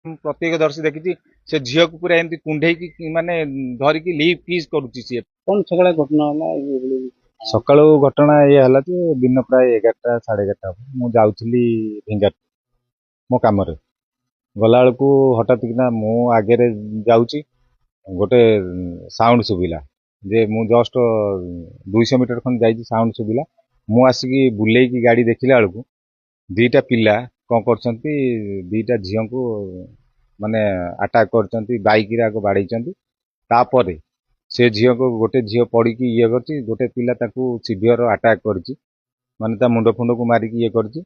ପ୍ରତ୍ୟକ୍ଷଦର୍ଶୀ ଦେଖିଛି ସେ ଝିଅକୁ ପୁରା ଏମିତି କୁଣ୍ଢେଇକି ମାନେ ଧରିକି ଲିପ୍ କିସ୍ କରୁଛି ସିଏ। କଣ ସକାଳେ ଘଟଣା ହେଲା ଏଇଭଳି? ସକାଳୁ ଘଟଣା ଏଇଆ ହେଲା ଯେ ଦିନ ପ୍ରାୟ 11ଟା 11:30 ହବ। ମୁଁ ଯାଉଥିଲି ଢେଙ୍ଗାର ମୋ କାମରେ ଗଲାବେଳକୁ ହଠାତ୍ କିନା ମୁଁ ଆଗରେ ଯାଉଛି, ଗୋଟେ ସାଉଣ୍ଡ ଶୁଭିଲା ଯେ ମୁଁ ଜଷ୍ଟ 200 ମିଟର ଖଣ୍ଡେ ଯାଇଛି, ସାଉଣ୍ଡ ଶୁଭିଲା। ମୁଁ ଆସିକି ବୁଲେଇକି ଗାଡି ଦେଖିଲା ବେଳକୁ ଦିଟା ପିଲା କଣ କରୁଛନ୍ତି, ଦିଟା ଝିଅଙ୍କୁ ମାନେ ଆଟାକ୍ କରୁଛନ୍ତି, ବାଇକରେ ଆଗ ବାଡେଇଛନ୍ତି। ତାପରେ ସେ ଝିଅକୁ ଗୋଟେ ଝିଅ ପଡିକି ଇଏ କରିଛି, ଗୋଟେ ପିଲା ତାକୁ ସିଭିୟର ଆଟାକ୍ କରିଛି, ମାନେ ତା ମୁଣ୍ଡ ଫୁଣ୍ଡକୁ ମାରିକି ଇଏ କରିଛି।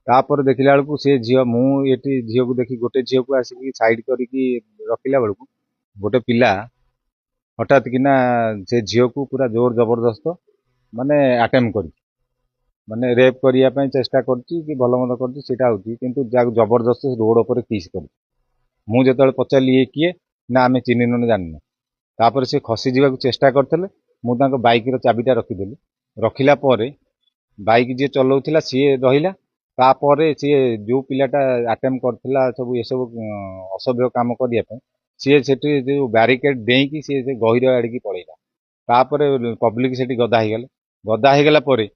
ତାପରେ ଦେଖିଲା ବେଳକୁ ସେ ଝିଅ, ମୁଁ ଏଠି ଝିଅକୁ ଦେଖି ଗୋଟେ ଝିଅକୁ ଆସିକି ସାଇଡ କରିକି ରଖିଲା ବେଳକୁ ଗୋଟେ ପିଲା ହଠାତ୍ କିନା ସେ ଝିଅକୁ ପୁରା ଜୋର ଜବରଦସ୍ତ ମାନେ ଆଟେମ୍ପ କରିଛି, ମାନେ ରେପ୍ କରିବା ପାଇଁ ଚେଷ୍ଟା କରୁଛି କି ଭଲ ମନ୍ଦ କରୁଛି ସେଇଟା ହଉଛି, କିନ୍ତୁ ଯାହାକୁ ଜବରଦସ୍ତ ରୋଡ ଉପରେ କିସ୍ କରୁଛି। ମୁଁ ଯେତେବେଳେ ପଚାରିଲି ଇଏ କିଏ, ନା ଆମେ ଚିହ୍ନିନୁ ଜାଣିନୁ। ତାପରେ ସେ ଖସି ଯିବାକୁ ଚେଷ୍ଟା କରିଥିଲେ, ମୁଁ ତାଙ୍କ ବାଇକର ଚାବିଟା ରଖିଦେଲି। ରଖିଲା ପରେ ବାଇକ୍ ଯିଏ ଚଲାଉଥିଲା ସିଏ ରହିଲା। ତାପରେ ସିଏ ଯୋଉ ପିଲାଟା ଆଟେମ୍ପ କରିଥିଲା ସବୁ ଏସବୁ ଅସଭ୍ୟ କାମ କରିବା ପାଇଁ, ସିଏ ସେଠି ଯୋଉ ବ୍ୟାରିକେଡ ଡେଇଁକି ସିଏ ସେ ଗହିର ଆଡ଼ିକି ପଳେଇଲା। ତାପରେ ପବ୍ଲିକ ସେଠି ଗଦା ହେଇଗଲେ। ଗଦା ହେଇଗଲା ପରେ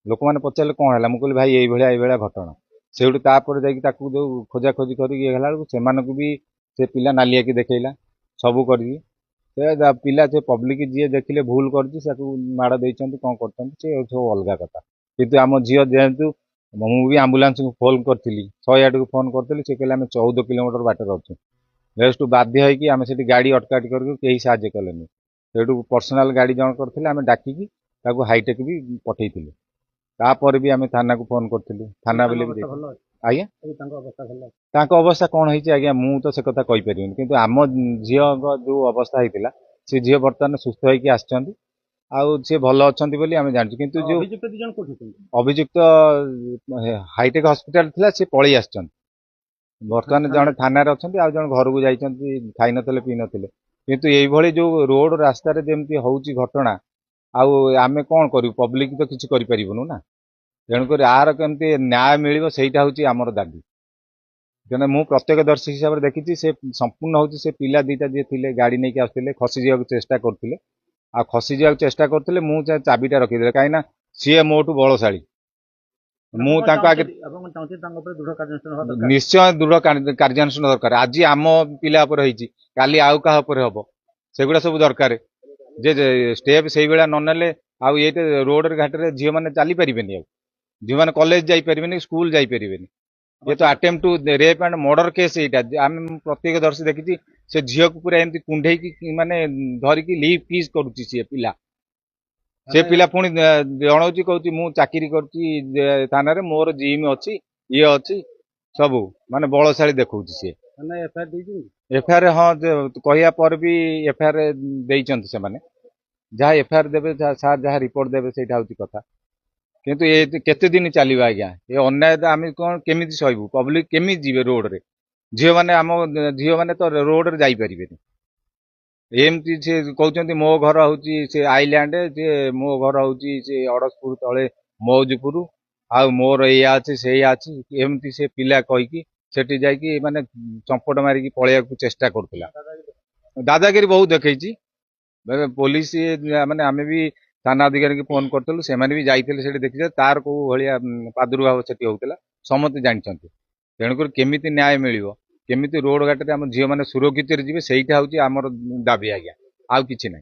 ଲୋକମାନେ ପଚାରିଲେ କଣ ହେଲା, ମୁଁ କହିଲି ଭାଇ ଏଇଭଳିଆ ଘଟଣା। ସେଇଠୁ ତାପରେ ଯାଇକି ତାକୁ ଯୋଉ ଖୋଜାଖୋଜି କରିକି ଇଏ ହେଲା ବେଳକୁ ସେମାନଙ୍କୁ ବି ସେ ପିଲା ନାଲିଆକି ଦେଖେଇଲା, ସବୁ କରିକି ସେ ପିଲା ସେ ପବ୍ଲିକ ଯିଏ ଦେଖିଲେ ଭୁଲ କରିଛି, ତାକୁ ମାଡ଼ ଦେଇଛନ୍ତି କଣ କରୁଛନ୍ତି ସେ ସବୁ ଅଲଗା କଥା। କିନ୍ତୁ ଆମ ଝିଅ ଯେହେତୁ, ମୁଁ ବି ଆମ୍ବୁଲାନ୍ସକୁ ଫୋନ କରିଥିଲି, 108କୁ ଫୋନ କରିଥିଲି, ସେ କହିଲେ ଆମେ 14 କିଲୋମିଟର ବାଟରେ ଅଛୁ। ନେକ୍ସଟ ବାଧ୍ୟ ହେଇକି ଆମେ ସେଠି ଗାଡି ଅଟକାଟି କରିକି କେହି ସାହାଯ୍ୟ କଲେନି। ସେଠୁ ପର୍ସନାଲ ଗାଡି ଜଣ କରିଥିଲେ, ଆମେ ଡାକିକି ତାକୁ ହାଇଟେକ୍ ବି ପଠେଇଥିଲୁ। ତାପରେ ବି ଆମେ ଥାନାକୁ ଫୋନ କରିଥିଲୁ, ଥାନା ବୋଲି ବି ଆଜ୍ଞା ତାଙ୍କ ଅବସ୍ଥା କଣ ହେଇଛି ଆଜ୍ଞା ମୁଁ ତ ସେ କଥା କହିପାରିବିନି, କିନ୍ତୁ ଆମ ଝିଅଙ୍କ ଯୋଉ ଅବସ୍ଥା ହେଇଥିଲା ସେ ଝିଅ ବର୍ତ୍ତମାନ ସୁସ୍ଥ ହେଇକି ଆସିଛନ୍ତି, ଆଉ ସିଏ ଭଲ ଅଛନ୍ତି ବୋଲି ଆମେ ଜାଣିଛୁ। କିନ୍ତୁ ଯୋଉ ଅଭିଯୁକ୍ତ ହାଇଟେକ୍ ହସ୍ପିଟାଲ ଥିଲା, ସେ ପଳେଇ ଆସିଛନ୍ତି। ବର୍ତ୍ତମାନ ଜଣେ ଥାନାରେ ଅଛନ୍ତି, ଆଉ ଜଣେ ଘରକୁ ଯାଇଛନ୍ତି, ଖାଇ ନଥିଲେ ପିଇ ନଥିଲେ। କିନ୍ତୁ ଏଇଭଳି ଯୋଉ ରୋଡ ରାସ୍ତାରେ ଯେମିତି ହଉଛି ଘଟଣା, ଆଉ ଆମେ କଣ କରିବୁ, ପବ୍ଲିକ ତ କିଛି କରିପାରିବୁନୁ ନା। ତେଣୁକରି ଆର କେମିତି ନ୍ୟାୟ ମିଳିବ ସେଇଟା ହଉଛି ଆମର ଦାବି। କାରଣ ମୁଁ ପ୍ରତ୍ୟକ୍ଷଦର୍ଶୀ ହିସାବରେ ଦେଖିଛି, ସେ ସମ୍ପୂର୍ଣ୍ଣ ହଉଛି ସେ ପିଲା ଦିଟା ଯିଏ ଥିଲେ ଗାଡି ନେଇକି ଆସୁଥିଲେ, ଖସି ଯିବାକୁ ଚେଷ୍ଟା କରୁଥିଲେ। ଆଉ ଖସି ଯିବାକୁ ଚେଷ୍ଟା କରୁଥିଲେ, ମୁଁ ଚାବିଟା ରଖିଦେଲି, କାହିଁକି ନା ସିଏ ମୋଠୁ ବଳଶାଳୀ। ମୁଁ ତାଙ୍କ ଆଗେ ନିଶ୍ଚୟ ଦୃଢ କାର୍ଯ୍ୟାନୁଷ୍ଠାନ ଦରକାର। ଆଜି ଆମ ପିଲା ଉପରେ ହେଇଛି, କାଲି ଆଉ କାହା ଉପରେ ହବ, ସେଗୁଡା ସବୁ ଦରକାର। ଯେ ଷ୍ଟେପ ସେଇଭଳିଆ ନ ନେଲେ ଆଉ ଏଇଟା ରୋଡରେ ଘାଟରେ ଝିଅ ମାନେ ଚାଲିପାରିବେନି, ଆଉ ଝିଅମାନେ କଲେଜ ଯାଇପାରିବେନି, ସ୍କୁଲ ଯାଇପାରିବେନି। ये तो attempt to rape and murder case एटा आम प्रत्यक्षदर्शी देखी से झील को पूरा एमती कुंढेई माने धरिकी लिप किस करुच्ची सी पिला से पिला पुणी जनाऊँ कहूँ मु चाकरी कर थाना रे मोर जिम अच्छी ये अच्छी सबू माने बलशाली देखा सी एफआईआर हाँ कहया पर भी एफआईआर से जहाँ एफआईआर देवे सार जहाँ रिपोर्ट देवे से कथा किंतु ये केते दिन चलो आज्ञा ये अन्याय आम कौन केमी सहबू पब्लिक केमी जीवे रोड रे झील मैंने आम झील मैंने तो रोड रे जापरें एमती से कहते मो घर हूँ से आईलैंड से मो घर हूँ से अड़सपुर तले मौजपुर आ मोर या अच्छे से अच्छी एमती से पिला कहीकि सेठी जाइए माने चंपट मारिकी पलैया चेष्टा करुला दादागिरी बहुत देखी पुलिस माने आमे भी थाना अधिकारी की फोन करतलु से भी जाइए देखी तार को भाया प्रादुर्भाव से होता समस्ते जानते तेणुक केमी न्याय मिल केमी रोड घाटे आम झील मैंने सुरक्षित जी से दाबी आज्ञा आउ कि ना।